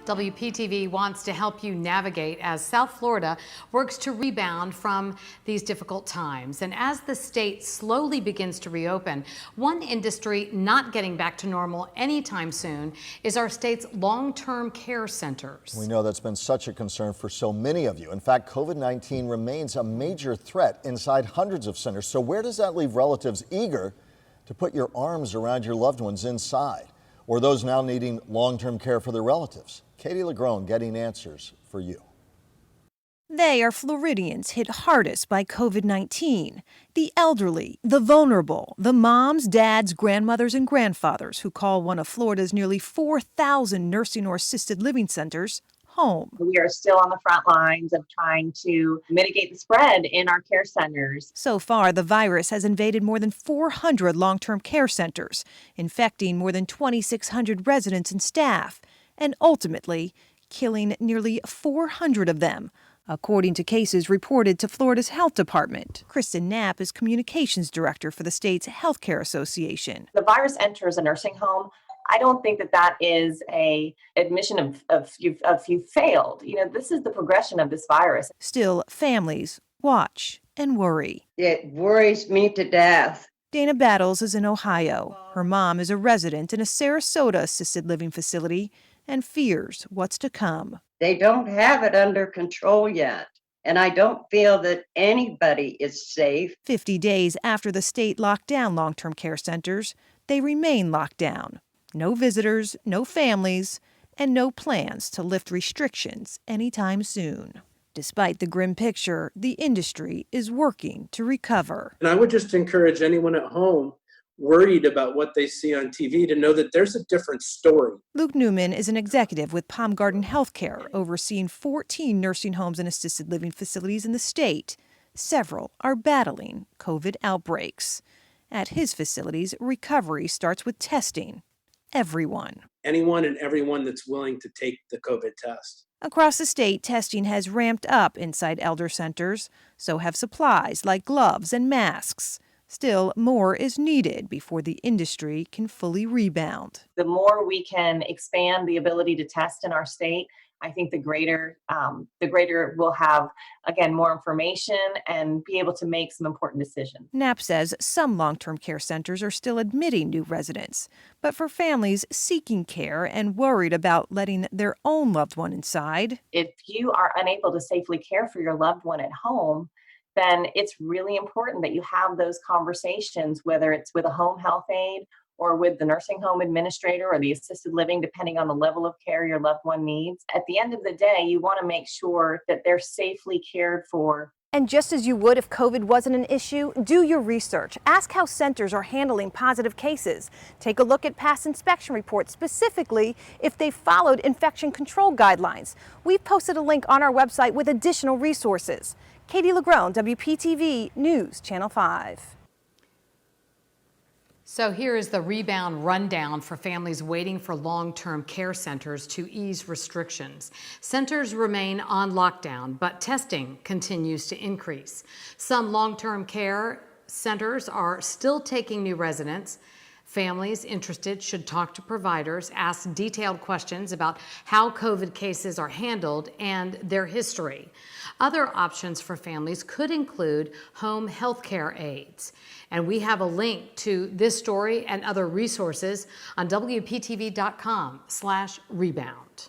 WPTV wants to help you navigate as South Florida works to rebound from these difficult times. And as the state slowly begins to reopen, one industry not getting back to normal anytime soon is our state's long-term care centers. We know that's been such a concern for so many of you. In fact, COVID-19 remains a major threat inside hundreds of centers. So where does that leave relatives eager to put your arms around your loved ones inside, or those now needing long-term care for their relatives? Katie LaGrone getting answers for you. They are Floridians hit hardest by COVID-19. The elderly, the vulnerable, the moms, dads, grandmothers, and grandfathers who call one of Florida's nearly 4,000 nursing or assisted living centers home. We are still on the front lines of trying to mitigate the spread in our care centers. So far, the virus has invaded more than 400 long-term care centers, infecting more than 2,600 residents and staff, and ultimately killing nearly 400 of them, according to cases reported to Florida's Health Department. Kristen Knapp is Communications Director for the state's Healthcare Association. The virus enters a nursing home. I don't think that is a admission of you've failed. This is the progression of this virus. Still, families watch and worry. It worries me to death. Dana Battles is in Ohio. Her mom is a resident in a Sarasota assisted living facility and fears what's to come. They don't have it under control yet, and I don't feel that anybody is safe. 50 days after the state locked down long-term care centers, they remain locked down. No visitors, no families, and no plans to lift restrictions anytime soon. Despite the grim picture, the industry is working to recover. And I would just encourage anyone at home worried about what they see on TV to know that there's a different story. Luke Newman is an executive with Palm Garden Healthcare, overseeing 14 nursing homes and assisted living facilities in the state. Several are battling COVID outbreaks. At his facilities, recovery starts with testing everyone. Anyone and everyone that's willing to take the COVID test. Across the state, testing has ramped up inside elder centers. So have supplies like gloves and masks. Still, more is needed before the industry can fully rebound. The more we can expand the ability to test in our state, I think the greater we'll have, again, more information and be able to make some important decisions. Knapp says some long-term care centers are still admitting new residents. But for families seeking care and worried about letting their own loved one inside, if you are unable to safely care for your loved one at home, then it's really important that you have those conversations, whether it's with a home health aide or with the nursing home administrator or the assisted living, depending on the level of care your loved one needs. At the end of the day, you want to make sure that they're safely cared for. And just as you would if COVID wasn't an issue, do your research. Ask how centers are handling positive cases. Take a look at past inspection reports, specifically if they followed infection control guidelines. We've posted a link on our website with additional resources. Katie LaGrone, WPTV News, Channel 5. So here is the rebound rundown for families waiting for long-term care centers to ease restrictions. Centers remain on lockdown, but testing continues to increase. Some long-term care centers are still taking new residents. Families interested should talk to providers, ask detailed questions about how COVID cases are handled and their history. Other options for families could include home health care aides. And we have a link to this story and other resources on WPTV.com/rebound.